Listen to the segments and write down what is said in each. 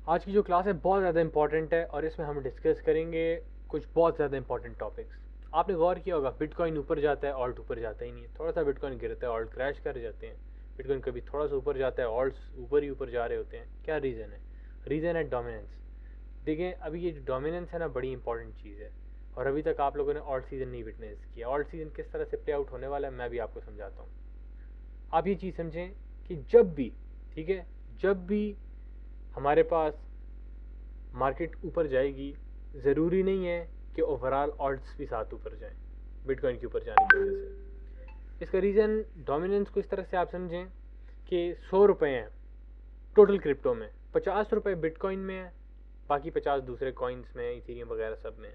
आज की जो क्लास है बहुत ज़्यादा इंपॉर्टेंट है और इसमें हम डिस्कस करेंगे कुछ बहुत ज़्यादा इंपॉर्टेंट टॉपिक्स। आपने गौर किया होगा बिटकॉइन ऊपर जाता है, ऑल्ट ऊपर जाता ही नहीं है। थोड़ा सा बिटकॉइन गिरता है, ऑल्ट क्रैश कर जाते हैं। बिटकॉइन कभी थोड़ा सा ऊपर जाता है, ऑल्ट्स ऊपर ही ऊपर जा रहे होते हैं। क्या रीज़न है? रीज़न है डोमिनेंस। देखें, अभी ये जो डोमिनेंस है ना, बड़ी इंपॉर्टेंट चीज़ है। और अभी तक आप लोगों ने ऑल्ट सीजन नहीं विटनेस किया। ऑल्ट सीजन किस तरह से प्ले आउट होने वाला है मैं भी आपको समझाता हूँ। आप ये चीज़ समझें कि जब भी, ठीक है, जब भी हमारे पास मार्केट ऊपर जाएगी, ज़रूरी नहीं है कि ओवरऑल ऑल्ट्स भी साथ ऊपर जाएं बिटकॉइन के ऊपर जाने की वजह से। इसका रीज़न डोमिनेंस को इस तरह से आप समझें कि 100 रुपये हैं टोटल क्रिप्टो में, 50 रुपये बिटकॉइन में है, बाकी 50 दूसरे कॉइन्स में, इथेरियम वगैरह सब में।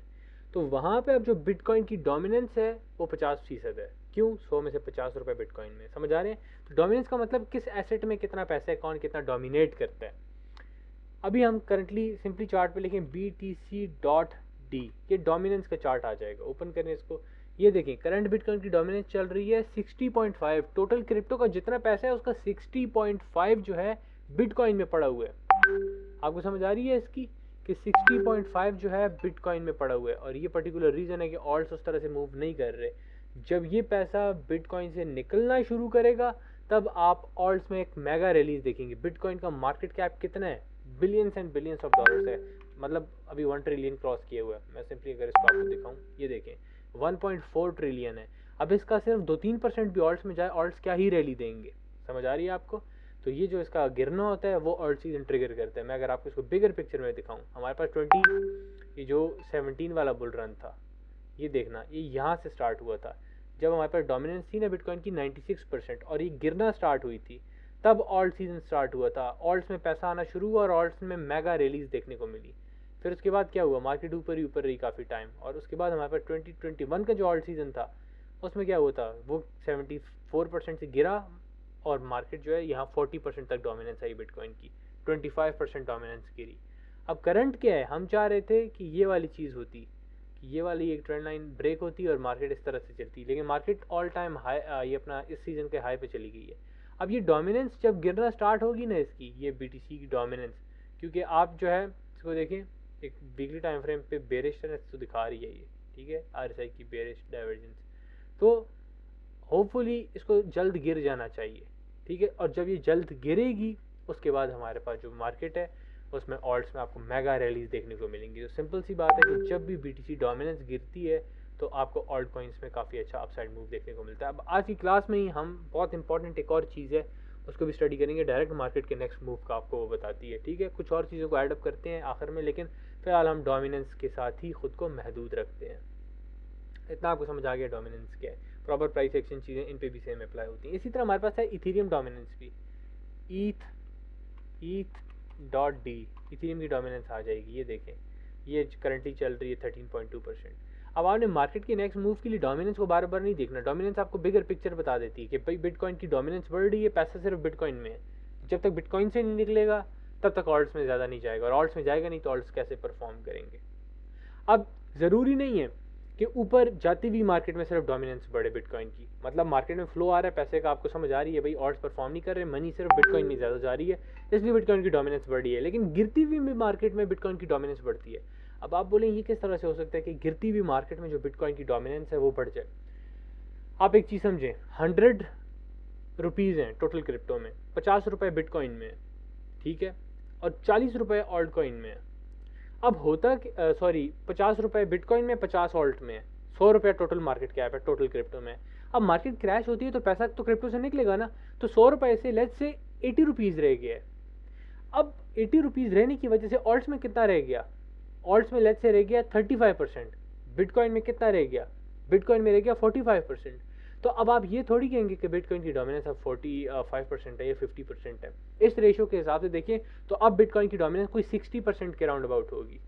तो वहाँ पे अब जो बिटकॉइन की डोमिनेंस है वो 50% है। क्यों? 100 में से 50 रुपये बिटकॉइन में। समझ आ रहे हैं? तो डोमिनेंस का मतलब किस एसेट में कितना पैसा है, कौन कितना डोमिनेट करता है। अभी हम करंटली सिंपली चार्ट पे लिखें BTC.D, ये डोमिनेंस का चार्ट आ जाएगा। ओपन करें इसको, ये देखें करंट बिटकॉइन की डोमिनेंस चल रही है 60.5। टोटल क्रिप्टो का जितना पैसा है उसका 60.5 जो है बिटकॉइन में पड़ा हुआ है। आपको समझ आ रही है इसकी कि 60.5 जो है बिटकॉइन में पड़ा हुआ है। और ये पर्टिकुलर रीज़न है कि ऑल्ट्स उस तरह से मूव नहीं कर रहे। जब ये पैसा बिटकॉइन से निकलना शुरू करेगा तब आप ऑल्ट्स में एक मेगा रिलीज देखेंगे। बिटकॉइन का मार्केट कैप कितना है? Billions and billions of dollars है। मतलब अभी 1 ट्रिलियन क्रॉस किया हुआ है। मैं सिंपली अगर इसको आपको दिखाऊं, ये देखें 1.4 ट्रिलियन है। अब इसका सिर्फ 2-3% भी ऑल्ट्स में जाए, ऑल्ट्स क्या ही रैली देंगे। समझ आ रही है आपको? तो ये जो इसका गिरना होता है वो ऑल्ट सीजन ट्रिगर करता है। मैं अगर आपको इसको बिगर पिक्चर में दिखाऊं, हमारे पास 20, ये जो 17 वाला बुल रन था, ये देखना, ये यहाँ से स्टार्ट हुआ था जब हमारे पास डोमिनेंस थी ना बिटकॉइन की 96%, और ये गिरना स्टार्ट हुई थी, तब ऑल्ट सीजन स्टार्ट हुआ था। ऑल्ट्स में पैसा आना शुरू हुआ और ऑल्ट्स में मेगा रिलीज देखने को मिली। फिर उसके बाद क्या हुआ, मार्केट ऊपर ही ऊपर रही काफ़ी टाइम, और उसके बाद हमारे पास 2021 का जो ऑल्ट सीजन था उसमें क्या हुआ था, वो 74% से गिरा और मार्केट जो है यहाँ 40% तक डोमिनेंस आई बिटकॉइन की, 25% डोमिनेंस गिरी। अब करंट क्या है, हम चाह रहे थे कि ये वाली चीज़ होती, कि ये वाली एक ट्रेंड लाइन ब्रेक होती और मार्केट इस तरह से चलती, लेकिन मार्केट ऑल टाइम हाई, ये अपना इस सीज़न के हाई पे चली गई है। अब ये डोमिनेंस जब गिरना स्टार्ट होगी ना इसकी, ये BTC की डोमिनेंस, क्योंकि आप जो है इसको देखें, एक वीकली टाइम फ्रेम पे बेरिश तो दिखा रही है ये, ठीक है, RSI की बेरिश डाइवर्जेंस। तो होपफुली इसको जल्द गिर जाना चाहिए, ठीक है। और जब ये जल्द गिरेगी उसके बाद हमारे पास जो मार्केट है उसमें ऑल्ट्स में आपको मेगा रैलीज देखने को मिलेंगी। तो सिंपल सी बात है कि जब भी BTC डोमिनेंस गिरती है तो आपको ऑल्ट कॉइन्स में काफ़ी अच्छा अपसाइड मूव देखने को मिलता है। अब आज की क्लास में ही हम बहुत इंपॉर्टेंट एक और चीज़ है उसको भी स्टडी करेंगे, डायरेक्ट मार्केट के नेक्स्ट मूव का आपको वो बताती है, ठीक है। कुछ और चीज़ों को एडअप करते हैं आखिर में, लेकिन फिलहाल हम डोमिनेंस के साथ ही खुद को महदूद रखते हैं। इतना आपको समझ आ गया डोमिनेंस क्या है। प्रॉपर प्राइस एक्शन चीज़ें इन पे भी सेम अप्लाई होती हैं। इसी तरह हमारे पास है इथेरियम डोमिनेंस भी। ETH.D, इथेरियम की डोमिनेंस आ जाएगी, ये देखें, ये करंटली चल रही है 13.2%। अब आपने मार्केट के नेक्स्ट मूव के लिए डोमिनेंस को बार बार नहीं देखना। डोमिनेंस आपको बिगर पिक्चर बता देती है कि भाई बिटकॉइन की डोमिनेंस बढ़ रही है, पैसा सिर्फ बिटकॉइन में है। जब तक बिटकॉइन से नहीं निकलेगा तब तक ऑल्ट्स में ज़्यादा नहीं जाएगा, और ऑल्ट्स में जाएगा नहीं तो ऑल्ट्स कैसे परफॉर्म करेंगे। अब ज़रूरी नहीं है कि ऊपर जाती हुई मार्केट में सिर्फ डोमिनेंस बढ़े बिटकॉइन की। मतलब मार्केट में फ्लो आ रहा है पैसे का, आपको समझ आ रही है भाई ऑल्ट्स परफॉर्म नहीं कर रहे, मनी सिर्फ बिटकॉइन में ज़्यादा जा रही है, इसलिए बिटकॉइन की डोमिनेंस बढ़ी है। लेकिन गिरती हुई मार्केट में बिटकॉइन की डोमिनेंस बढ़ती है। अब आप बोलें ये किस तरह से हो सकता है कि गिरती हुई मार्केट में जो बिटकॉइन की डोमिनेंस है वो बढ़ जाए। आप एक चीज़ समझें, 100 रुपीज़ हैं टोटल क्रिप्टो में, 50 रुपये बिटकॉइन में है, ठीक है, और 40 रुपये ऑल्ट कॉइन में है। अब होता कि सॉरी, 50 रुपये बिटकॉइन में, 50 ऑल्ट में है, 100 रुपया टोटल मार्केट कैप है टोटल क्रिप्टो में। अब मार्केट क्रैश होती है तो पैसा तो क्रिप्टो से निकलेगा ना, तो 100 रुपये से लेट्स से 80 रुपीज़ रह गया है। अब 80 रुपीज़ रहने की वजह से ऑल्ट्स में कितना रह गया, ऑल्ट्स में लेट्स से रह गया 35%। बिटकॉइन में कितना रह गया, बिटकॉइन में रह गया 45%। तो अब आप ये थोड़ी कहेंगे कि बिटकॉइन की डोमिनेंस अब 45% है या 50% है। इस रेशो के हिसाब से देखें तो अब बिटकॉइन की डोमिनेंस कोई 60% के राउंड अबाउट होगी,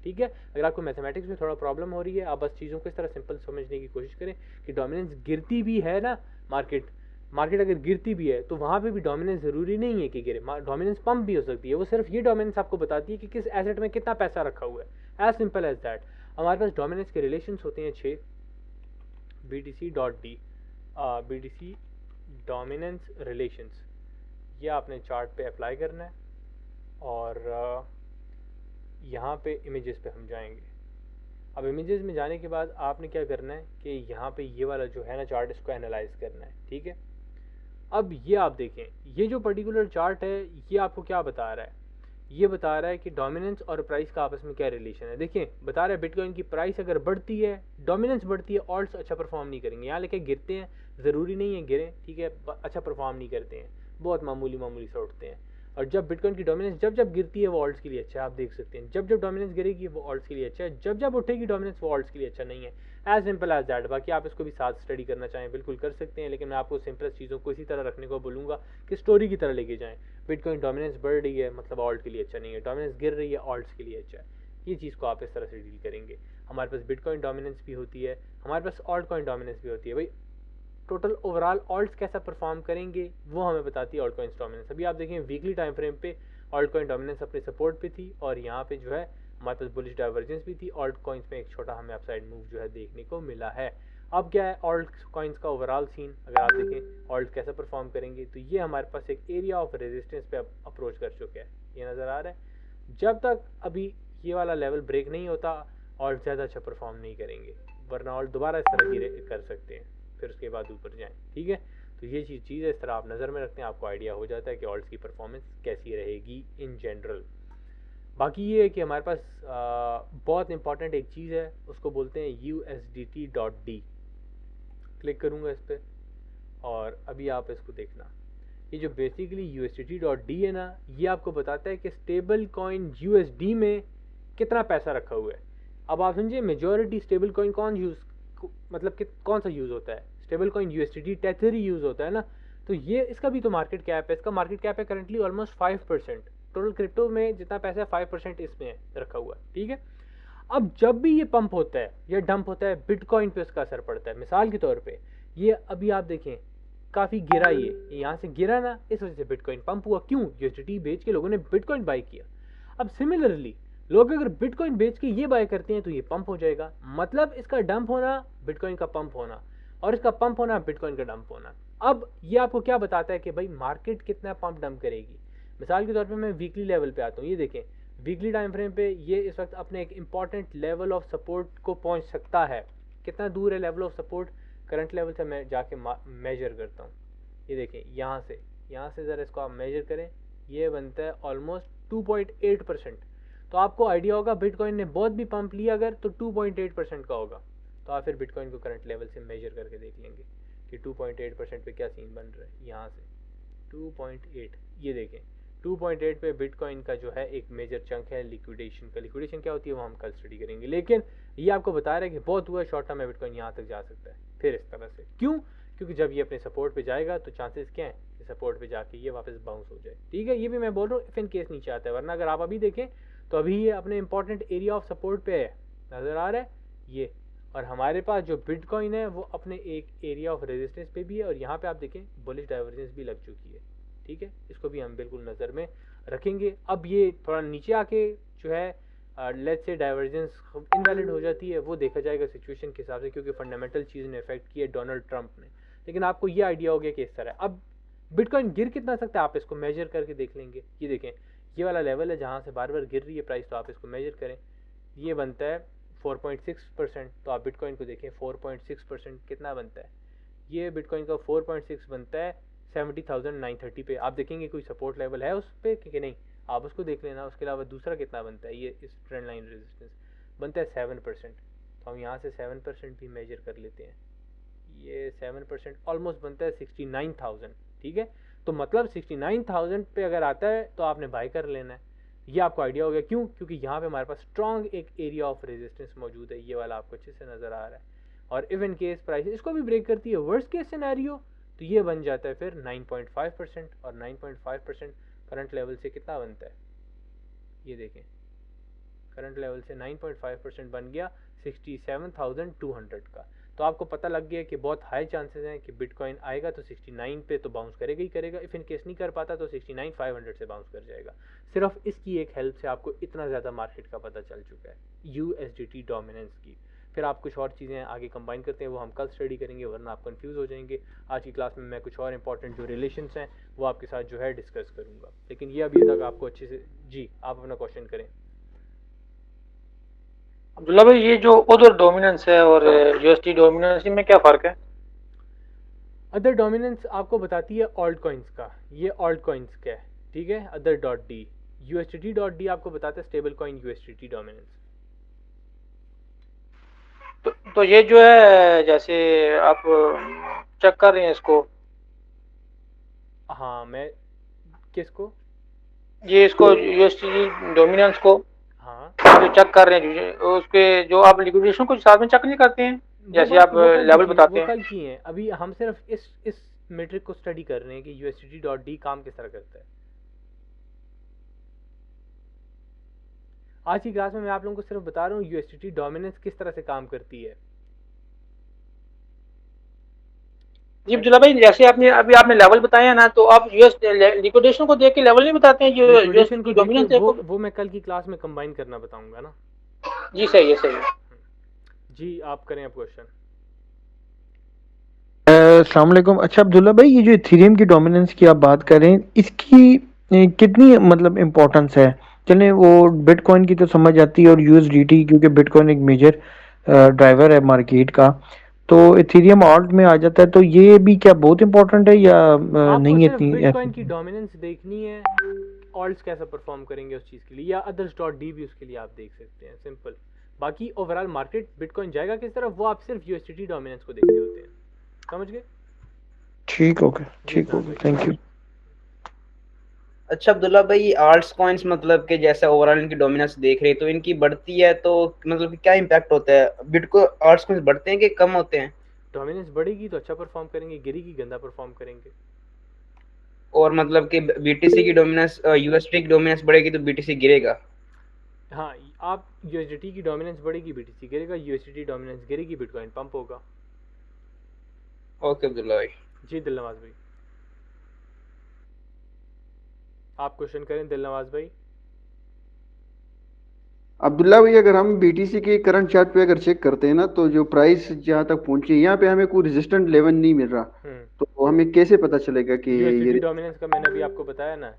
ठीक है। अगर आपको मैथमेटिक्स में थोड़ा प्रॉब्लम हो रही है, आप बस चीज़ों को इस तरह सिंपल समझने की कोशिश करें कि डोमिनेंस गिरती भी है ना, मार्केट मार्केट अगर गिरती भी है तो वहाँ पे भी डोमिनेंस ज़रूरी नहीं है कि गिरे, डोमिनेंस पम्प भी हो सकती है। वो सिर्फ ये डोमिनेंस आपको बताती है कि किस एसेट में कितना पैसा रखा हुआ है, एज सिंपल एज दैट। हमारे पास डोमिनेंस के रिलेशंस होते हैं 6। BTC.D, BTC डोमिनेंस रिलेशंस, ये आपने चार्ट पे अप्लाई करना है। और यहाँ पे इमेजेस पे हम जाएंगे। अब इमेजेस में जाने के बाद आपने क्या करना है कि यहाँ पे ये वाला जो है ना चार्ट, इसको एनालाइज करना है, ठीक है। अब ये आप देखें, ये जो पर्टिकुलर चार्ट है ये आपको क्या बता रहा है, ये बता रहा है कि डोमिनेंस और प्राइस का आपस में क्या रिलेशन है। देखिए बता रहा है बिटकॉइन की प्राइस अगर बढ़ती है, डोमिनेंस बढ़ती है, ऑल्ट्स अच्छा परफॉर्म नहीं करेंगे। यहाँ लेके गिरते हैं, ज़रूरी नहीं है गिरें, ठीक है, अच्छा परफॉर्म नहीं करते हैं, बहुत मामूली मामूली से उठते हैं। और जब बिटकॉइन की डोमिनेंस जब जब गिरती है वो ऑल्ट्स के लिए अच्छा है, आप देख सकते हैं जब जब डोमिनेंस गिरेगी वो ऑल्ट्स के लिए अच्छा है, जब जब उठेगी डोमिनेंस वो ऑल्ट्स के लिए अच्छा नहीं है। As simple as that. बाकी आप इसको भी साथ स्टडी करना चाहें बिल्कुल कर सकते हैं, लेकिन मैं आपको सिंपलेस्ट चीज़ों को इसी तरह रखने को बोलूँगा कि स्टोरी की तरह लेके जाएं। बिटकॉइन डोमिनेंस बढ़ रही है मतलब ऑल्ट के लिए अच्छा नहीं है, डोमिनेंस गिर रही है ऑल्ट्स के लिए अच्छा है। ये चीज़ को आप इस तरह से डील करेंगे। हमारे पास बिटकॉइन डोमिनेंस भी होती है, हमारे पास ऑल्ट कॉइन डोमिनेंस भी होती है। भाई टोटल ओवरऑल ऑल्ट्स कैसा परफॉर्म करेंगे वो हमें बताती है ऑल्ट कॉइन्स डोमिनेंस। अभी आप देखें वीकली टाइम फ्रेम पे ऑल्ट कॉइन डोमिनेंस अपने सपोर्ट पे थी, और यहाँ पे जो है हमारे पास बुलिश डाइवर्जेंस भी थी। ऑल्ट कॉइन्स में एक छोटा हमें अपसाइड मूव जो है देखने को मिला है। अब क्या है ऑल्ट कॉइन्स का ओवरऑल सीन, अगर आप देखें ऑल्ट कैसा परफॉर्म करेंगे, तो ये हमारे पास एक एरिया ऑफ रेजिस्टेंस पे अप्रोच कर चुके हैं, ये नज़र आ रहा है। जब तक अभी ये वाला लेवल ब्रेक नहीं होता ऑल्ट ज़्यादा अच्छा परफॉर्म नहीं करेंगे, वरना ऑल्ट दोबारा इस तरह की कर सकते हैं, फिर उसके बाद ऊपर जाएं, ठीक है। तो ये चीज़ है, इस तरह आप नज़र में रखते हैं, आपको आइडिया हो जाता है कि ऑल्ट्स की परफॉर्मेंस कैसी रहेगी इन जनरल। बाकी ये है कि हमारे पास बहुत इंपॉर्टेंट एक चीज़ है, उसको बोलते हैं USDT.D। क्लिक करूँगा इस पर, और अभी आप इसको देखना, ये जो बेसिकली USDT.D है ना, ये आपको बताता है कि स्टेबल कॉइन USD में कितना पैसा रखा हुआ है। अब आप समझिए मेजॉरिटी स्टेबल कॉइन कौन यूज़, मतलब कि कौन सा यूज़ होता है, स्टेबल कॉइन USDT टेथर ही यूज़ होता है ना। तो ये इसका भी तो मार्केट कैप है, इसका मार्केट कैप है करंटली ऑलमोस्ट 5%। टोटल क्रिप्टो में जितना पैसा है 5% इसमें रखा हुआ है, ठीक है। अब जब भी ये पंप होता है या डंप होता है, बिटकॉइन पे उसका असर पड़ता है। मिसाल के तौर पे ये अभी आप देखें काफ़ी गिरा, ये यहाँ से गिरा ना, इस वजह से बिटकॉइन पंप हुआ। क्यों? USDT बेच के लोगों ने बिटकॉइन बाय किया। अब सिमिलरली लोग अगर बिटकॉइन बेच के ये बाय करते हैं तो ये पंप हो जाएगा, मतलब इसका डंप होना बिटकॉइन का पंप होना, और इसका पंप होना बिटकॉइन का डंप होना। अब ये आपको क्या बताता है कि भाई मार्केट कितना पंप डंप करेगी। मिसाल के तौर पे मैं वीकली लेवल पे आता हूँ, ये देखें वीकली टाइम फ्रेम पे ये इस वक्त अपने एक इंपॉर्टेंट लेवल ऑफ सपोर्ट को पहुंच सकता है। कितना दूर है level of support current level से, मैं जाके मेजर करता हूँ। ये देखें यहाँ से ज़रा इसको आप मेजर करें, ये बनता है ऑलमोस्ट 2.8%। तो आपको आइडिया होगा बिटकॉइन ने बहुत भी पंप लिया अगर तो 2.8% का होगा। तो आप फिर बिटकॉइन को करंट लेवल से मेजर करके देख लेंगे कि 2.8% पे क्या सीन बन रहा है। यहाँ से 2.8, ये देखें 2.8 पे बिटकॉइन का जो है एक मेजर चंक है लिक्विडेशन का। लिक्विडेशन क्या होती है वो हम कल स्टडी करेंगे, लेकिन ये आपको बता रहा है कि बहुत हुआ शॉर्ट टर्म में बिटकॉइन यहाँ तक जा सकता है फिर इस तरह से। क्यों? क्योंकि जब ये अपने सपोर्ट पे जाएगा तो चांसेस क्या है कि सपोर्ट पे जाके ये वापस बाउंस हो जाए, ठीक है। ये भी मैं बोल रहा हूँ इफ इन केस नीचे आता है, वरना अगर आप अभी देखें तो अभी ये अपने इंपॉर्टेंट एरिया ऑफ सपोर्ट पे है, नज़र आ रहा है ये। और हमारे पास जो बिटकॉइन है वो अपने एक एरिया ऑफ रेजिस्टेंस पे भी है, और यहाँ पे आप देखें बुलिश डाइवर्जेंस भी लग चुकी है, ठीक है। इसको भी हम बिल्कुल नज़र में रखेंगे। अब ये थोड़ा नीचे आके जो है लेट्स से डाइवर्जेंस इनवैलिड हो जाती है, वो देखा जाएगा सिचुएशन के हिसाब से, क्योंकि फंडामेंटल चीज़ ने इफेक्ट की है डोनाल्ड ट्रंप ने। लेकिन आपको ये आइडिया हो गया कि इस तरह अब बिटकॉइन गिर कितना सकता है, आप इसको मेजर करके देख लेंगे। ये देखें ये वाला लेवल है जहाँ से बार बार गिर रही है प्राइस, तो आप इसको मेजर करें, ये बनता है 4.6%। तो आप बिटकॉइन को देखें 4.6% कितना बनता है, ये बिटकॉइन का 4.6 बनता है 70,930 पे। आप देखेंगे कोई सपोर्ट लेवल है उस पर कि नहीं, आप उसको देख लेना। उसके अलावा दूसरा कितना बनता है, ये इस ट्रेंड लाइन रेजिस्टेंस बनता है 7%। तो हम यहाँ से 7% भी मेजर कर लेते हैं, ये 7% ऑलमोस्ट बनता है 69,000, ठीक है। तो मतलब 69,000 पे अगर आता है तो आपने बाय कर लेना है। ये आपको आइडिया हो गया क्यों? क्योंकि यहाँ पे हमारे पास स्ट्रॉन्ग एक एरिया ऑफ रेजिस्टेंस मौजूद है, ये वाला आपको अच्छे से नज़र आ रहा है। और इवन केस प्राइस इसको भी ब्रेक करती है, वर्स्ट केस सिनेरियो तो ये बन जाता है फिर 9.5%, और 9.5% करंट लेवल से कितना बनता है, ये देखें करंट लेवल से 9.5% बन गया 67,200 का। तो आपको पता लग गया कि बहुत हाई चांसेस हैं कि बिटकॉइन आएगा तो 69 पे तो बाउंस करेगा ही करेगा, इफ इन केस नहीं कर पाता तो 69,500 से बाउंस कर जाएगा। सिर्फ इसकी एक हेल्प से आपको इतना ज़्यादा मार्केट का पता चल चुका है USDT डोमिनेंस की। फिर आप कुछ और चीज़ें आगे कंबाइन करते हैं वो हम कल स्टडी करेंगे, वरना आप कंफ्यूज हो जाएंगे। आज की क्लास में मैं कुछ और इंपॉर्टेंट जो रिलेशंस हैं वो आपके साथ जो है डिस्कस करूँगा, लेकिन ये अभी तक आपको अच्छे से, जी आप अपना क्वेश्चन करें। अब्दुल्ला भाई, ये जो उधर डोमिनेंस है और यूएसडी डोमिनेंस, इनमें क्या फ़र्क है? अदर डोमिनेंस आपको बताती है ऑल्ट कॉइन्स का, ये ऑल्ट कॉइन्स का है, ठीक है। Other dot D, UST dot D आपको बताता है स्टेबल कॉइन यूएसटी डोमिनेंस। तो ये जो है, जैसे आप चेक कर रहे हैं इसको, हाँ मैं, किसको? ये इसको यूएसडी डोमिनेंस को हाँ, जो चेक कर रहे हैं, उसके जो आप लिक्विडेशन को साथ में चेक नहीं करते हैं, जैसे आप वो कल की लेवल चीज़, वो बताते हैं। कल की है। अभी हम सिर्फ इस मेट्रिक को स्टडी कर रहे हैं कि यूएसटी डॉट डी काम किस तरह करता है। आज की क्लास में मैं आप लोगों को सिर्फ बता रहा हूँ यूएसटी डोमिनेंस किस तरह से काम करती है। जी अब्दुल्ला भाई, जैसे आपने अभी आपने लेवल बताया ना, तो आप यूएस लिक्विडेशन को देख के लेवल नहीं बताते हैं, जो लिक्विडेशन को यूएसडी देख के डोमिनेंस है वो को। वो मैं कल की क्लास में कंबाइन करना बताऊंगा ना। जी सही है, सही है। जी आप करें अब क्वेश्चन। अस्सलाम वालेकुम। अच्छा अब्दुल्ला भाई, ये जो इथेरियम की डोमिनेंस की आप बात करें, इसकी कितनी मतलब इम्पोर्टेंस है? चलें, वो बिटकॉइन की तो समझ आती है और यूएसडीटी, क्योंकि बिटकॉइन एक मेजर ड्राइवर है मार्केट का, तो इथेरियम ऑल्ट में आ जाता है, तो ये भी क्या बहुत इम्पोर्टेंट है या आपको नहीं है सिर्फ इतनी बिटकॉइन की ऐसी? डोमिनेंस देखनी है, ऑल्ट्स कैसा परफॉर्म करेंगे उस चीज़ के लिए, या अदर्स डॉट डी भी उसके लिए आप देख सकते हैं, सिंपल। बाकी ओवरऑल मार्केट बिटकॉइन जाएगा किस तरफ, वो आप सिर्फ यूएसटी डोमिनेंस को देखते होते हैं। समझ गए? ठीक, ओके, जी ठीक, सनात ओके, भाई। Thank you. अच्छा अब्दुल्ला भाई, आर्ट्स कॉइन्स मतलब कि जैसे ओवरऑल इनकी डोमिनेंस देख रहे हैं, तो इनकी बढ़ती है तो मतलब कि क्या इम्पैक्ट होता है? बिटको आर्ट्स कॉइन्स बढ़ते हैं कि कम होते हैं? डोमिनेंस बढ़ेगी तो अच्छा परफॉर्म करेंगे, गिरेगी गंदा परफॉर्म करेंगे। और मतलब कि बीटीसी की डोमिनेंस, यूएसडी की डोमिनेंस बढ़ेगी तो बीटीसी गिरेगा? हाँ, आप यूएसडीटी की डोमिनेंस बढ़ेगी बीटीसी गिरेगा, यूएसडीटी डोमिनेंस गिरेगी बिटकॉइन पंप होगा। ओके अब्दुल्ला भाई। जी दिल नवाज भाई, आप क्वेश्चन करें दिल नवाज भाई। अब्दुल्ला भाई, अगर हम बीटीसी के करंट चार्ट पे अगर चेक करते हैं ना, तो जो प्राइस जहाँ तक पहुंची है, यहाँ पे हमें कोई रेजिस्टेंट लेवल नहीं मिल रहा। हम्म, तो हमें कैसे पता चलेगा कि यूएसडीटी ये? डोमिनेंस का मैंने अभी आपको बताया ना,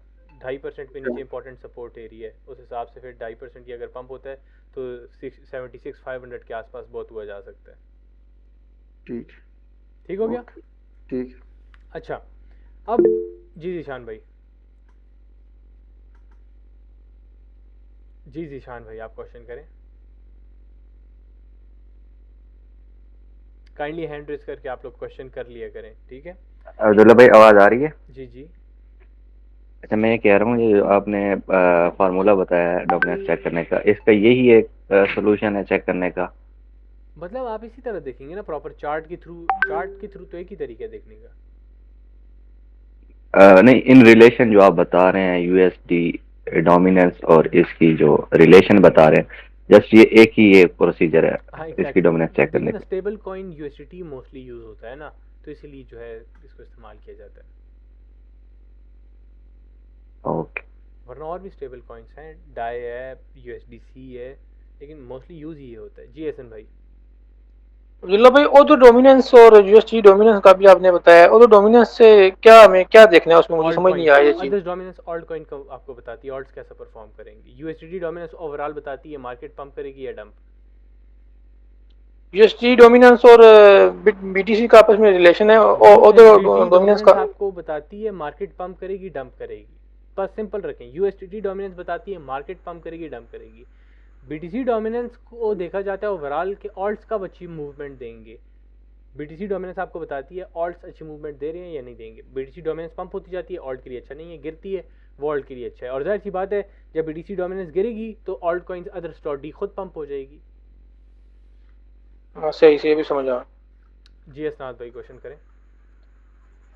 2.5% पे नीचे इंपॉर्टेंट सपोर्ट एरिया है, उस हिसाब से फिर 2.5% की अगर पंप होता है तो 76,500 के आसपास बहुत हुआ जा सकता है। ठीक। ठीक हो गया? ओके। ठीक। अच्छा, अब जी जीशान भाई, जी जीशान भाई आप क्वेश्चन करें। काइंडली हैंड रेस करके आप लोग क्वेश्चन कर लिया करें, ठीक है? अब्दुल्ला भाई, आवाज़ आ रही है? जी जी। अच्छा, मैं ये कह रहा हूँ, ये जो आपने फार्मूला बताया है डोमिनेंस चेक करने का, इसका यही एक सोल्यूशन है चेक करने का? मतलब आप इसी तरह देखेंगे ना, प्रॉपर चार्ट के थ्रू, चार्ट के थ्रू तो एक ही तरीका है देखने का। नहीं, इन रिलेशन जो आप बता रहे हैं, यूएसडी डोमिनेंस और इसकी जो रिलेशन बता रहे हैं, जस्ट ये एक ही ये प्रोसीजर है हाँ इसकी एग्जैक्टली डोमिनेंस चेक देखिए करने ना, की? Stable coin USDT mostly use होता है ना, तो इसीलिए जो है इसको इस्तेमाल किया जाता है। ओके। वरना और भी स्टेबल कॉइन्स हैं, डाई है, यूएसडीसी है, लेकिन मोस्टली यूज ही ये होता है। जी एसन भाई। अब्दुल्ला भाई, वो तो डोमिनेंस और यूएसडी डोमिनेंस का भी आपने बताया, वो तो डोमिनेंस से क्या हमें क्या देखना है उसमें? मुझे ऑल्ट समझ नहीं कॉइन्स, आया ये चीज़। अदर्स डोमिनेंस ऑल्ट कॉइन का आपको बताती है ऑल्ट्स कैसा परफॉर्म करेंगे। यूएसडीटी डोमिनेंस ओवरऑल बताती है मार्केट पंप करेगी या डंप। यूएसडी डोमिनेंस और बीटीसी का आपस में रिलेशन है, और यूएसडीटी तो डोमिनेंस डोमिनेंस का। आपको बताती है मार्केट पंप करेगी डंप करेगी, बस सिंपल रखें। यूएसडीटी डोमिनेंस बताती है मार्केट पंप करेगी डंप करेगी। बीटीसी डोमिनेंस को देखा जाता है ओवरऑल के ऑल्ट्स कब अच्छी मूवमेंट देंगे। बीटीसी डोमिनेंस आपको बताती है ऑल्ट्स अच्छी मूवमेंट दे रहे हैं या नहीं देंगे। बीटीसी डोमिनेंस पंप होती जाती है, ऑल्ट के लिए अच्छा नहीं है, गिरती है, वो ऑल्ट के लिए अच्छा है। और जाहिर सी बात है, जब बीटीसी डोमिनेंस गिरेगी तो alt coins other stock D खुद पंप हो जाएगी। हाँ सही से, ये भी समझ आ। जी असनाद भाई क्वेश्चन करें।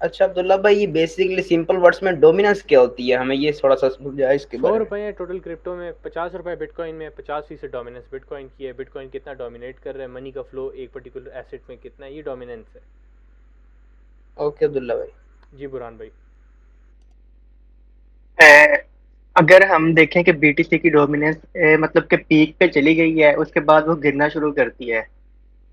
अच्छा अब्दुल्ला भाई, ये बेसिकली सिंपल वर्ड्स में डोमिनेंस क्या होती है? हमें ये थोड़ा सा समझाए इसके 100 बारे में। रुपये है टोटल क्रिप्टो में, 50 रुपये बिटकॉइन में, 50% डोमिनेंस बिटकॉइन की है। बिटकॉइन कितना डोमिनेट कर रहा है, मनी का फ्लो एक पर्टिकुलर एसेट में कितना है, ये डोमिनेंस है। ओके अब्दुल्ला भाई। जी बुरहान भाई। अगर हम देखें कि बीटीसी की डोमिनेंस मतलब कि पीक पे चली गई है, उसके बाद वो गिरना शुरू करती है,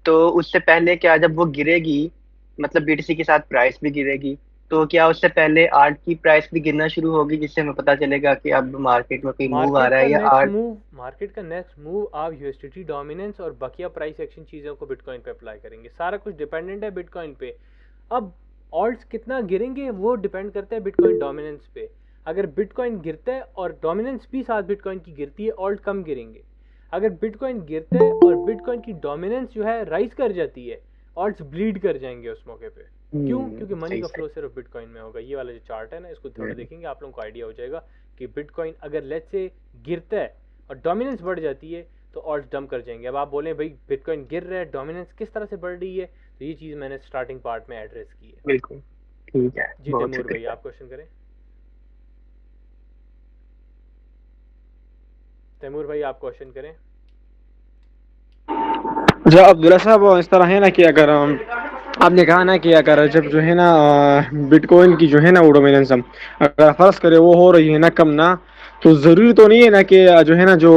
तो उससे पहले क्या, जब वो गिरेगी मतलब बीटीसी के साथ प्राइस भी गिरेगी, तो क्या उससे पहले आर्ट की प्राइस भी गिरना शुरू होगी, जिससे हमें पता चलेगा कि अब मार्केट में कोई मूव आ रहा है या आर्ट? मार्केट का नेक्स्ट मूव आप यूएसडीटी डोमिनेंस और बकिया प्राइस एक्शन चीज़ों को बिटकॉइन पे अप्लाई करेंगे। सारा कुछ डिपेंडेंट है बिटकॉइन पे। अब ऑल्ट्स कितना गिरेंगे वो डिपेंड करता है बिटकॉइन डोमिनेंस पे। अगर बिटकॉइन गिरता है और डोमिनेंस भी साथ बिटकॉइन की गिरती है, ऑल्ट कम गिरेंगे। अगर बिटकॉइन गिरता है और बिटकॉइन की डोमिनेंस जो है राइज कर जाती है, ऑल्ट्स ब्लीड कर जाएंगे उस मौके पे। क्यों? क्योंकि मनी सही का सही। फ्लो सिर्फ बिटकॉइन में होगा। ये वाला जो चार्ट है ना, इसको थोड़ा देखेंगे आप लोगों को आइडिया हो जाएगा कि बिटकॉइन अगर लेट्स से गिरता है और डोमिनेंस बढ़ जाती है तो ऑल्ट्स डंप कर जाएंगे। अब आप बोलें भाई बिटकॉइन गिर रहा है, डोमिनेंस किस तरह से बढ़ रही है, तो ये चीज़ मैंने स्टार्टिंग पार्ट में एड्रेस की है। बिल्कुल ठीक है, जी बहुत तैमूर भाई शुक्रिया। आप क्वेश्चन करें। तैमूर भाई आप क्वेश्चन करें। जो अब्दुल्ला साहब वो इस तरह है ना कि अगर आपने कहा ना कि अगर जब जो है ना बिटकॉइन की जो है ना वो डोमिनेंस हम अगर फर्ज करें वो हो रही है ना कम ना, तो जरूरी तो नहीं है ना कि जो है ना जो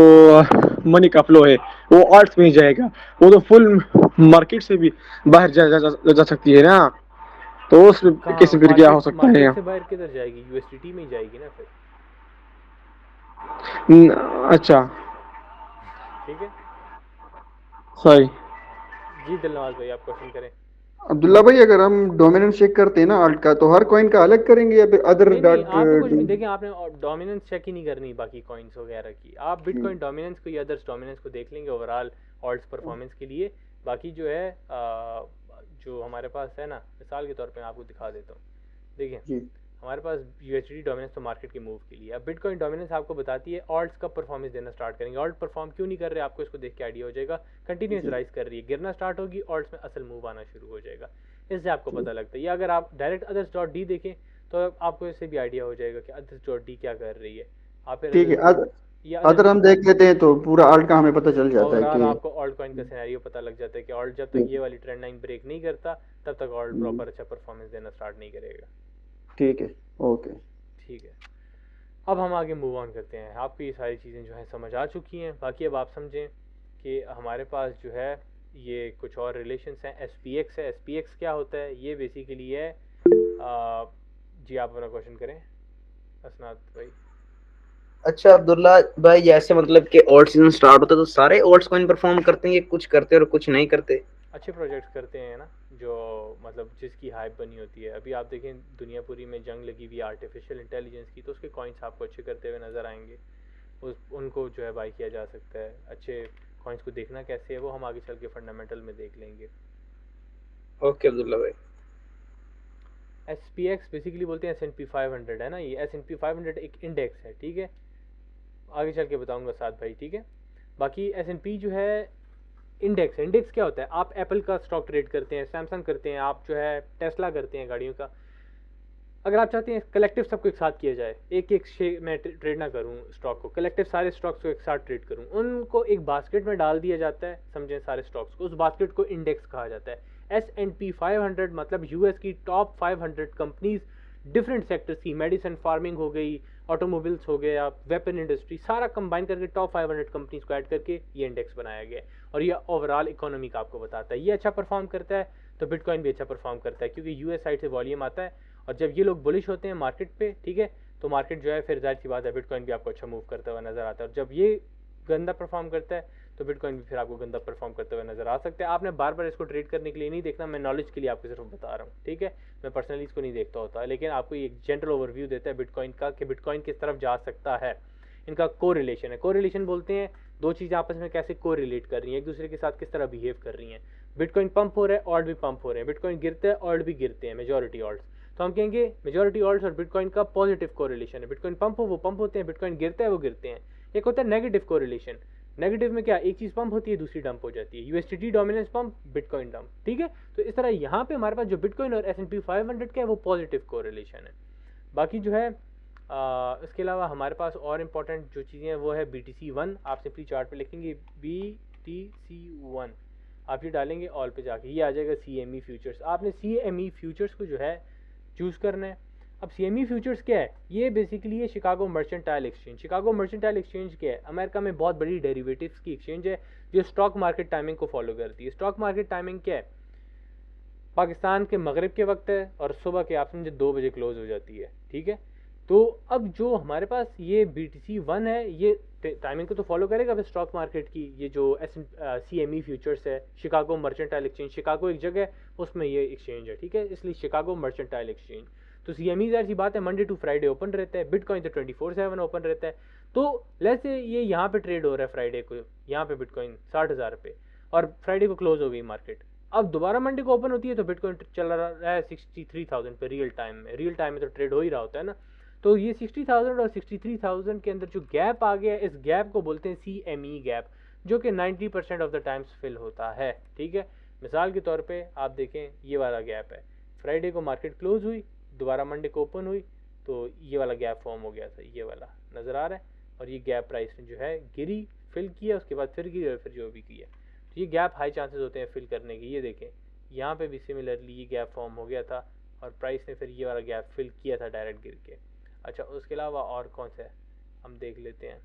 मनी का फ्लो है वो आर्ट्स में ही जाएगा, वो तो फुल मार्केट से भी बाहर जा सकती है ना। तो उस केस कहाँ में फिर क्या हो सकता है? मार्केट से बाहर किधर जाएगी? यूएसडीटी में ही जाएगी ना फिर। अच्छा ठीक है सही। जी दिलनवाज भाई आप क्वेश्चन करें। अब्दुल्ला भाई, अगर हम डोमिनेंस चेक करते हैं ना आल्ट का, तो हर कॉइन का अलग करेंगे या फिर अदर नहीं नहीं, डॉट? आपने कुछ भी देखें, आपने डोमिनेंस चेक ही नहीं करनी बाकी कॉइन्स वगैरह की। आप बिटकॉइन डोमिनेंस को या अदर्स डोमिनेंस को देख लेंगे ओवरऑल ऑल्ट्स परफॉर्मेंस के लिए। बाकी जो है जो हमारे पास है ना, मिसाल के तौर पे मैं आपको दिखा देता हूँ। देखिए जी हमारे पास यूएसडी डोमिनेंस तो मार्केट के मूव के लिए। अब बिटकॉइन डोमिनेंस आपको बताती है ऑल्ट्स कब परफॉर्मेंस देना स्टार्ट करेंगे। ऑल्ट परफॉर्म क्यों नहीं कर रहे, आपको इसको देख के आइडिया हो जाएगा। कंटिन्यूस जी राइज कर रही है, गिरना स्टार्ट होगी, ऑल्ट्स में असल मूव आना शुरू हो जाएगा। इससे आपको पता लगता है। या अगर आप डायरेक्ट अदर्स डॉट डी देखें तो आपको इससे भी आइडिया हो जाएगा कि अदर्स डॉट डी क्या कर रही है। आप फिर ठीक है। या अदर हम देख लेते हैं तो पूरा आल्ट का हमें पता चल जाता है ओवरऑल कि आपको ऑल्ट कॉइन का सिनेरियो पता लग जाता है कि ऑल्ट जब तक ये वाली ट्रेंड लाइन ब्रेक नहीं करता तब तक ऑल्ट प्रॉपर अच्छा परफॉर्मेंस देना स्टार्ट नहीं करेगा। ठीक है। ओके ठीक है, अब हम आगे मूव ऑन करते हैं। आपको ये सारी चीज़ें जो हैं समझ आ चुकी हैं। बाकी अब आप समझें कि हमारे पास जो है ये कुछ और रिलेशंस हैं। SPX है। SPX क्या होता है? ये बेसिकली है जी आप अपना क्वेश्चन करें असनाद भाई। अच्छा अब्दुल्ला भाई, जैसे मतलब कि ऑल्ट सीजन स्टार्ट होता है तो सारे ऑल्ट्स कॉइन परफॉर्म करते हैं, ये कुछ करते हैं और कुछ नहीं करते? अच्छे प्रोजेक्ट्स करते हैं ना, जो मतलब जिसकी हाइप बनी होती है। अभी आप देखें दुनिया पूरी में जंग लगी हुई आर्टिफिशियल इंटेलिजेंस की, तो उसके कॉइन्स आपको अच्छे करते हुए नज़र आएंगे। उनको जो है बाई किया जा सकता है। अच्छे कॉइन्स को देखना कैसे है वो हम आगे चल के फंडामेंटल में देख लेंगे। ओके अब्दुल्ला भाई। SPX बेसिकली बोलते हैं S&P 500 है ना। ये S&P 500 एक इंडेक्स है, ठीक है। आगे चल के बताऊंगा साथ भाई, ठीक है। बाकी S&P जो है इंडेक्स है। इंडेक्स क्या होता है? आप एप्पल का स्टॉक ट्रेड करते हैं, सैमसंग करते हैं, आप जो है टेस्ला करते हैं गाड़ियों का। अगर आप चाहते हैं कलेक्टिव सबको एक साथ किया जाए, एक एक शेयर मैं ट्रेड ना करूं स्टॉक को, कलेक्टिव सारे स्टॉक्स को एक साथ ट्रेड करूं, उनको एक बास्केट में डाल दिया जाता है, समझें सारे स्टॉक्स को। उस बास्केट को इंडेक्स कहा जाता है। S&P 500 मतलब यूएस की टॉप 500 कंपनीज डिफरेंट सेक्टर्स की, मेडिसिन, फार्मिंग हो गई, ऑटोमोबाइल्स हो गया, वेपन इंडस्ट्री, सारा कंबाइन करके टॉप 500 कंपनीज को ऐड करके ये इंडेक्स बनाया गया है। और ये ओवरऑल इकोनॉमी का आपको बताता है। ये अच्छा परफॉर्म करता है तो बिटकॉइन भी अच्छा परफॉर्म करता है, क्योंकि यूएस साइड से वॉल्यूम आता है। और जब ये लोग बुलिश होते हैं मार्केट पे, ठीक है, तो मार्केट जो है फिर जाहिर सी बात है बिटकॉइन भी आपको अच्छा मूव करता हुआ नजर आता है। और जब ये गंदा परफॉर्म करता है तो बिटकॉइन भी फिर आपको गंदा परफॉर्म करते हुए नजर आ सकता है। आपने बार बार इसको ट्रेड करने के लिए नहीं देखना, मैं नॉलेज के लिए आपको सिर्फ बता रहा हूँ, ठीक है। मैं पर्सनली इसको नहीं देखता होता, लेकिन आपको एक जनरल ओवरव्यू देता है बिटकॉइन का कि बिटकॉइन किस तरफ जा सकता है। इनका को रिलेशन है। को रिलेशन बोलते हैं दो चीज़ें आपस में कैसे को रिलेट कर रही हैं, एक दूसरे के साथ किस तरह बिहेव कर रही हैं। बिटकॉइन पंप हो रहा है, ऑल्ट भी पंप हो रहे हैं। बिटकॉइन गिरता है, ऑल्ट भी गिरते हैं, मेजॉरिटी ऑल्ट्स। तो हम कहेंगे मेजॉरिटी ऑल्ट्स और बिटकॉइन का पॉजिटिव कोरिलेशन है। बिटकॉइन पंप हो वो पंप होते हैं, बिटकॉइन गिरता है वो गिरते हैं। एक होता है नेगेटिव कोरिलेशन। नेगेटिव में क्या, एक चीज़ पंप होती है दूसरी डंप हो जाती है। USDT dominance pump, bitcoin dump, ठीक है। तो इस तरह यहाँ पे हमारे पास जो बिटकॉइन और S&P 500 का है वो पॉजिटिव कोरिलेशन है। बाकी जो है इसके अलावा हमारे पास और इम्पॉर्टेंट जो चीज़ें हैं वो है BTC1। आप सिंपली चार्ट पे लिखेंगे BTC1, आप ये डालेंगे ऑल पे जाके ये आ जाएगा CME फ्यूचर्स। आपने CME फ्यूचर्स को जो है चूज़ करना है। अब CME फ्यूचर्स क्या है? ये बेसिकली है Chicago mercantile exchange. Chicago mercantile exchange क्या है? अमेरिका में बहुत बड़ी डेरिवेटिव्स की एक्सचेंज है जो स्टॉक मार्केट टाइमिंग को फॉलो करती है। स्टॉक मार्केट टाइमिंग क्या है? ये बेसिकली है Chicago mercantile exchange. Chicago mercantile exchange के अंदर 2 चीज़ें होती हैं। एक होता है नेगेटिव कोरिलेशन, नेगेटिव में क्या, एक चीज़ पंप होती है दूसरी डंप हो जाती है। पाकिस्तान के मगरिब के वक्त है और सुबह के आप समझे 2 बजे क्लोज हो जाती है, ठीक है। तो अब जो हमारे पास ये BTC1 है, ये टाइमिंग को तो फॉलो करेगा फिर स्टॉक मार्केट की। ये जो CME फ्यूचर्स है, शिकागो मर्चेंटाइल एक्सचेंज, शिकागो एक जगह है उसमें ये एक्सचेंज है, ठीक है, इसलिए शिकागो मर्चेंटाइल एक्सचेंज। तो CME ज़ाहिर सी बात है मंडे टू फ्राइडे ओपन रहता है, बिटकॉइन तो 24/7 ओपन रहता है। तो लेट्स से ये यहाँ पे ट्रेड हो रहा है फ्राइडे को, यहाँ पे बिटकॉइन 60,000 पे, और फ्राइडे को क्लोज हो गई मार्केट। अब दोबारा मंडे को ओपन होती है तो बिटकॉइन चल रहा है 63,000 पे रियल टाइम में। रियल टाइम में तो ट्रेड हो ही रहा होता है ना। तो ये 60,000 और 63,000 के अंदर जो गैप आ गया है, इस गैप को बोलते हैं CME गैप, जो कि 90% ऑफ द टाइम्स फिल होता है, ठीक है। मिसाल के तौर पे आप देखें ये वाला गैप है, फ्राइडे को मार्केट क्लोज हुई, दोबारा मंडे को ओपन हुई, तो ये वाला गैप फॉर्म हो गया था, ये वाला नज़र आ रहा है। और ये गैप प्राइस ने जो है गिरी, फिल किया, उसके बाद फिर गिरी और फिर जो भी किया। तो ये गैप हाई चांसेस होते हैं फिल करने के। ये देखें यहाँ पे भी सिमिलरली ये गैप फॉर्म हो गया था और प्राइस ने फिर ये वाला गैप फिल किया था डायरेक्ट गिर के। अच्छा, उसके अलावा और कौन सा है हम देख लेते हैं।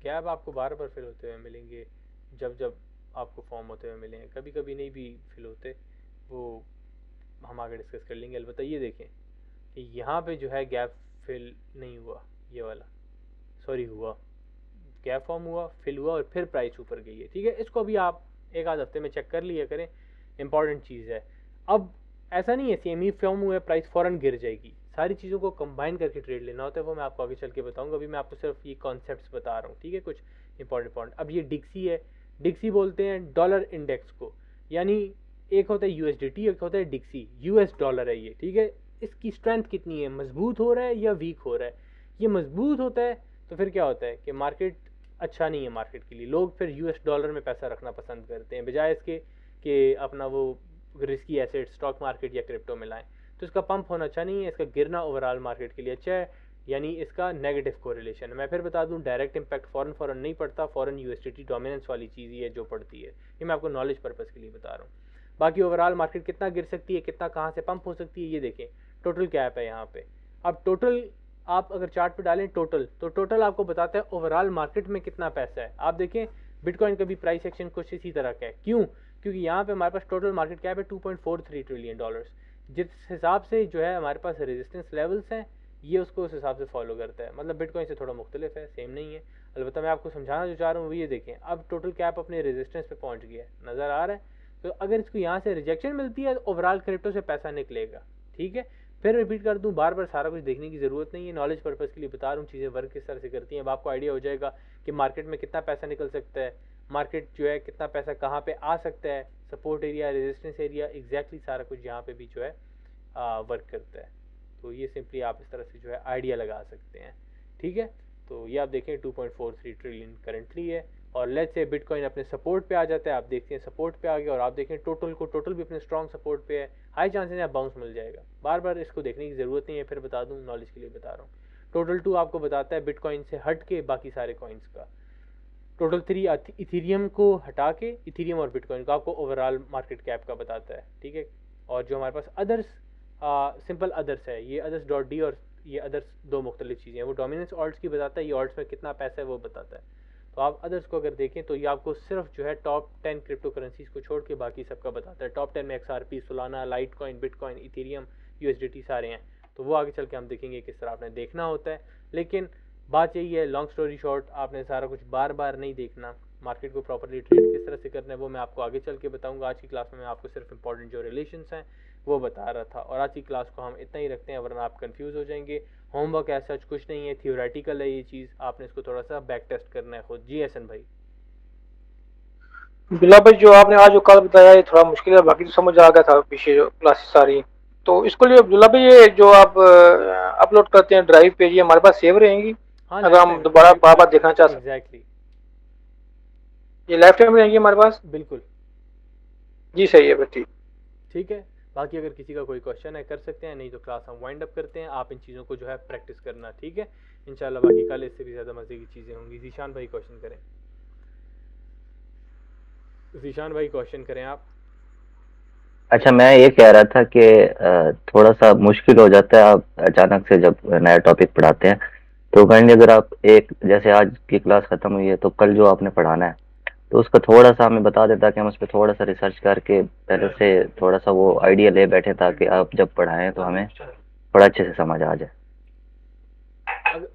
गैप आपको बार बार फिल होते हुए मिलेंगे, जब जब आपको फॉर्म होते हुए मिलेंगे, कभी कभी नहीं भी फिल होते, वो हम आगे डिस्कस कर लेंगे। अलबत्ता ये देखें कि यहाँ पे जो है गैप फिल नहीं हुआ, ये वाला सॉरी हुआ, गैप फॉर्म हुआ, फिल हुआ और फिर प्राइस ऊपर गई है, ठीक है। इसको भी आप एक आध हफ्ते में चेक कर लिया करें, इंपॉर्टेंट चीज़ है। अब ऐसा नहीं है CME फॉर्म हुआ है प्राइस फ़ौरन गिर जाएगी, सारी चीज़ों को कंबाइन करके ट्रेड लेना होता है, वो मैं आपको आगे चल के बताऊंगा। अभी मैं आपको सिर्फ ये कॉन्सेप्ट्स बता रहा हूँ, ठीक है, कुछ इंपॉर्टेंट। अब ये डिक्सी है, डिक्सी बोलते हैं डॉलर इंडेक्स को, यानी एक होता है USDT, एक होता है डिक्सी, US डॉलर है ये, ठीक है। इसकी स्ट्रेंथ कितनी है, मजबूत हो रहा है या वीक हो रहा है। ये मजबूत होता है तो फिर क्या होता है कि मार्केट अच्छा नहीं है मार्केट के लिए, लोग फिर US डॉलर में पैसा रखना पसंद करते हैं बजाय इसके कि अपना वो रिस्की एसेट स्टॉक मार्केट या क्रिप्टो में लाएं। तो इसका पंप होना अच्छा नहीं है, इसका गिरना ओवरऑल मार्केट के लिए अच्छा है, यानी इसका नेगेटिव कोरिलेशन है। मैं फिर बता दूं, डायरेक्ट इंपैक्ट फ़ौरन नहीं पड़ता, फ़ौरन USDT डोमिनेंस वाली चीज़ ही है जो पड़ती है। ये मैं आपको नॉलेज पर्पज़ के लिए बता रहा हूँ। बाकी ओवरऑल मार्केट कितना गिर सकती है, कितना कहाँ से पंप हो सकती है, ये देखें टोटल कैप है यहाँ पे। अब टोटल आप अगर चार्ट पे डालें टोटल, तो टोटल आपको बताता है ओवरऑल मार्केट में कितना पैसा है। आप देखें बिटकॉइन का भी प्राइस एक्शन कुछ इसी तरह का है। क्यों? क्योंकि यहाँ पे हमारे पास टोटल मार्केट कैप है $2.43 ट्रिलियन। जिस हिसाब से जो है हमारे पास रेजिस्टेंस लेवल्स हैं, ये उसको उस हिसाब से फॉलो करता है। मतलब बिटकॉइन से थोड़ा मुख्तलिफ है, सेम नहीं है। अलबत्ता मैं आपको समझाना जो चाह रहा हूँ वो ये देखें, अब टोटल कैप अपने रेजिस्टेंस पे पहुँच गया है, नज़र आ रहा है। तो अगर इसको यहाँ से रिजेक्शन मिलती है तो ओवरऑल क्रिप्टो से पैसा निकलेगा, ठीक है। फिर रिपीट कर दूं, बार बार सारा कुछ देखने की ज़रूरत नहीं है, नॉलेज पर्पज़ के लिए बता रहा हूँ चीज़ें वर्क किस तरह से करती हैं। अब आपको आइडिया हो जाएगा कि मार्केट में कितना पैसा निकल सकता है, मार्केट जो है कितना पैसा कहाँ पे आ सकता है, support area, resistance area, exactly सारा कुछ यहाँ पे भी जो है वर्क करता है। तो ये सिंपली आप इस तरह से जो है आइडिया लगा सकते हैं, ठीक है। तो ये आप देखें 2.43 ट्रिलियन करंटली है, और लेट्स से बिटकॉइन अपने सपोर्ट पे आ जाता है, आप देखते हैं सपोर्ट पे आ गया, और आप देखें टोटल भी अपने स्ट्रॉन्ग सपोर्ट पे है, हाई चांसेस है बाउंस मिल जाएगा। बार बार इसको देखने की ज़रूरत नहीं है, फिर बता दूं, नॉलेज के लिए बता रहा हूँ। टोटल 2 आपको बताता है बिटकॉइन से हट के बाकी सारे कॉइन्स का। टोटल 3 इथीरियम को हटा के, इथीरियम और बिटकॉइन का आपको ओवरऑल मार्केट कैप का बताता है, ठीक है। और जो हमारे पास अदर्स सिंपल अदर्स है, ये others.d और ये अदर्स 2 मुख्तलिफ चीज़ें हैं। वो डोमिनेंस ऑल्ट्स की बताता है, ये ऑल्ट्स में कितना पैसा है वो बताता है। तो आप अदर्स को अगर देखें तो ये आपको सिर्फ जो है टॉप 10 क्रिप्टो करेंसीज को छोड़ के बाकी सबका बताता है। टॉप 10 में XRP, Solana, Litecoin, bitcoin, Ethereum, USDT सारे हैं। तो वो आगे चल के हम देखेंगे किस तरह आपने देखना होता है। लेकिन बात यही है, लॉन्ग स्टोरी शॉर्ट, आपने सारा कुछ बार बार नहीं देखना, मार्केट को प्रॉपर्ली ट्रेड किस तरह से करना है वो मैं आपको आगे चल के बताऊंगा। आज की क्लास में मैं आपको सिर्फ इंपॉर्टेंट जो रिलेशंस हैं वो बता रहा था, और आज की क्लास को हम इतना ही रखते हैं, वरना आप कंफ्यूज हो जाएंगे। होमवर्क ऐसा कुछ नहीं है, थियोरेटिकल है ये चीज़, आपने इसको थोड़ा सा बैक टेस्ट करना है खुद। जी हसन भाई। बिल्ला भाई, जो आपने आज जो कल बताया ये थोड़ा मुश्किल है, बाकी तो समझ आ गया था पीछे जो क्लासेस सारी। तो इसको लिए अब्दुल्ला भाई, ये जो आप अपलोड करते हैं ड्राइव पे, ये हमारे पास सेव रहेंगी? हाँ, अगर हम दोबारा बार बार देखना चाहते हैं, एग्जैक्टली ये लाइफ टाइम रहेंगी हमारे पास? बिल्कुल जी सही है भाई, ठीक है। बाकी अगर किसी का कोई क्वेश्चन है कर सकते हैं, नहीं तो क्लास हम वाइंड अप करते हैं। आप इन चीज़ों को जो है प्रैक्टिस करना, ठीक है। इंशाल्लाह बाकी कल इससे भी ज़्यादा मज़े की चीज़ें होंगी। जीशान भाई क्वेश्चन करें, जीशान भाई क्वेश्चन करें आप। अच्छा, मैं ये कह रहा था कि थोड़ा सा मुश्किल हो जाता है आप अचानक से जब नया टॉपिक पढ़ाते हैं। तो काइंडली अगर आप एक, जैसे आज की क्लास खत्म हुई है तो कल जो आपने पढ़ाना है तो उसका थोड़ा सा हमें बता देता कि हम उस पर थोड़ा सा रिसर्च करके पहले से थोड़ा सा वो आइडिया ले बैठे, ताकि आप जब पढ़ाएं तो हमें थोड़ा अच्छे से समझ आ जाए।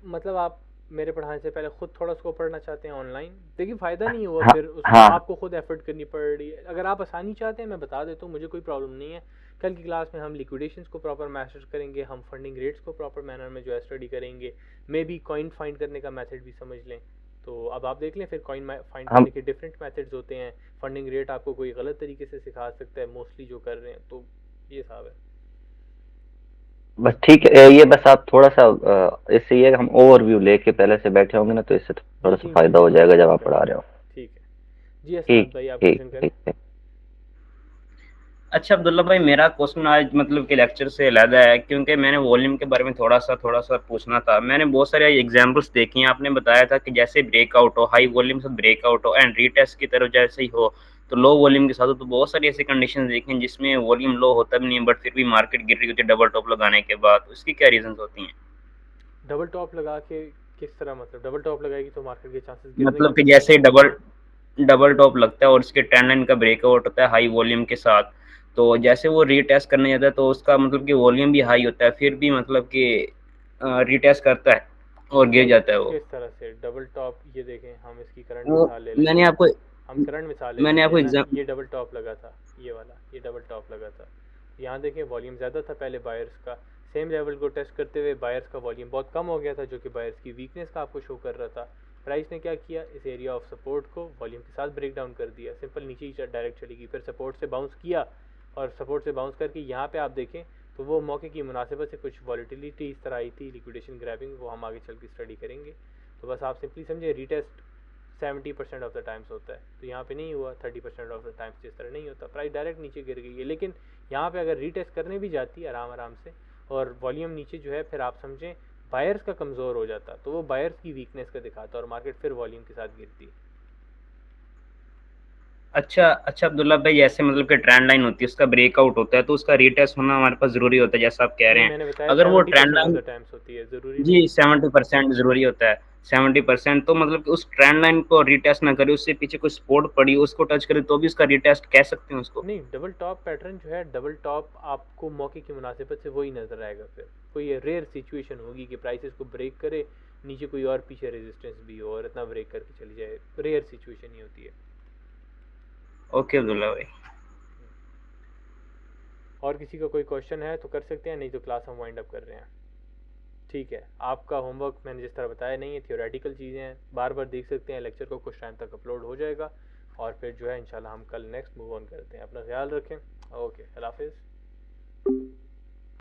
मतलब आप मेरे पढ़ाने से पहले खुद थोड़ा उसको पढ़ना चाहते हैं ऑनलाइन? देखिए फ़ायदा नहीं हुआ, हाँ फिर उसमें हाँ आपको खुद एफर्ट करनी पड़ रही है। अगर आप आसानी चाहते हैं मैं बता देता हूँ, मुझे कोई प्रॉब्लम नहीं है। कल की क्लास में हम लिक्विडेशंस को प्रॉपर मास्टर करेंगे, हम फंडिंग रेट्स को प्रॉपर मैनर में जो है स्टडी करेंगे, मे बी कॉइन फाइंड करने का मेथड भी समझ लें। तो अब आप देख लें फिर कॉइन फाइंड हम करने के डिफरेंट मेथड्स होते हैं। फंडिंग रेट आपको कोई गलत तरीके से सिखा सकता है मोस्टली जो कर रहे हैं, तो ये साहब है। बस ठीक है, ये बस आप थोड़ा सा इससे ये हम ओवरव्यू लेके पहले से बैठे होंगे ना, तो इससे थोड़ा सा ठीक है, फायदा हो ठीक है, जाएगा जब डिस्कस आप कर पढ़ा लेंगे। रहे हो। ठीक है जी, असद ठीक भाई आप ठीक क्वेश्चन करें। ठीक है। अच्छा अब्दुल्ला भाई, मेरा क्वेश्चन आज मतलब कि लेक्चर से अलग है, क्योंकि मैंने वॉल्यूम के बारे में थोड़ा सा पूछना था। मैंने बहुत सारे एग्जांपल्स देखे हैं। आपने बताया था कि जैसे ब्रेकआउट हो, हाई वॉल्यूम से ब्रेकआउट हो एंड रीटेस्ट की तरफ जैसे ही हो, तो लो वॉल्यूम के साथ हो। तो बहुत सारी ऐसी कंडीशन देखी हैं जिसमें वॉल्यूम लो होता भी नहीं है, बट फिर भी मार्केट गिर रही होती है डबल टॉप लगाने के बाद। उसकी क्या रीजन होती हैं? डबल टॉप लगा के किस तरह? मतलब डबल टॉप लगाएगी तो मार्केट के चांसेस गिरने के मतलब कि फिर? जैसे डबल डबल टॉप लगता है और उसके ट्रेंड लाइन का ब्रेकआउट होता है हाई वॉल्यूम के साथ, तो जैसे वो रीटेस्ट करने जाता है तो उसका मतलब कि वॉल्यूम भी हाई होता है, फिर भी मतलब कि रीटेस्ट करता है और गिर मतलब जाता है वो। किस तरह से डबल टॉप? ये देखें, हम इसकी करंट वो मिसाल ले लेते मैंने हैं। आपको हम करंट मिसाल ले मैंने लेते आपको हैं ना, एग्जाम ये डबल टॉप लगा था, ये वाला, ये डबल टॉप लगा था। यहाँ देखें वॉल्यूम ज़्यादा था पहले बायर्स का, सेम लेवल को टेस्ट करते हुए बायर्स का वॉल्यूम बहुत कम हो गया था, जो कि बायर्स की वीकनेस का आपको शो कर रहा था। प्राइस ने क्या किया, इस एरिया ऑफ सपोर्ट को वॉल्यूम के साथ ब्रेक डाउन कर दिया, सिंपल नीचे ही डायरेक्ट चली गई, फिर सपोर्ट से बाउंस किया, और सपोर्ट से बाउंस करके यहाँ पे आप देखें तो वो मौके की मुनासिबत से कुछ वॉलीटिलिटी इस तरह आई थी, लिक्विडेशन ग्रैबिंग, वो हम आगे चल के स्टडी करेंगे। तो बस आप सिंपली समझे रीटेस्ट 70% ऑफ द टाइम्स होता है, तो यहाँ पे नहीं हुआ। 30% ऑफ द टाइम्स जिस तरह नहीं होता, प्राइस डायरेक्ट नीचे गिर गई है। लेकिन यहाँ पे अगर रीटेस्ट करने भी जाती है आराम आराम से और वॉल्यूम नीचे जो है, फिर आप समझें बायर्स का कमज़ोर हो जाता, तो वो बायर्स की वीकनेस का दिखाता और मार्केट फिर वॉल्यूम के साथ गिरती। अच्छा अच्छा अब्दुल्ला भाई, जैसे मतलब कि ट्रेंड लाइन होती है उसका ब्रेकआउट होता है, तो उसका रीटेस्ट होना हमारे पास जरूरी होता है जैसा आप कह रहे नहीं, हैं। मैंने बताया अगर वो trend 70% of line, the times होती है, ज़रूरी नहीं जी है। 70% जरूरी होता है। 70%, तो मतलब कि उस ट्रेंड लाइन को रीटेस्ट ना करे, उससे पीछे कोई सपोर्ट पड़ी उसको टच करे, तो भी उसका रीटेस्ट कह सकते हैं उसको? नहीं, डबल टॉप पैटर्न जो है, डबल टॉप आपको मौके की मुनासिबत से वही नज़र आएगा। फिर कोई रेयर सिचुएशन होगी कि प्राइसेस को ब्रेक करे, नीचे कोई और पीछे रेजिस्टेंस भी हो और इतना ब्रेक करके चली जाए, रेयर सिचुएशन ही होती है। ओके अब्दुल्ला भाई। और किसी का कोई क्वेश्चन है तो कर सकते हैं, नहीं तो क्लास हम वाइंड अप कर रहे हैं। ठीक है, आपका होमवर्क मैंने जिस तरह बताया नहीं है, थियोरेटिकल चीज़ें हैं, बार बार देख सकते हैं, लेक्चर को कुछ टाइम तक अपलोड हो जाएगा, और फिर जो है इंशाल्लाह हम कल नेक्स्ट मूव ऑन करते हैं। अपना ख्याल रखें। ओके, अल्लाह हाफिज़।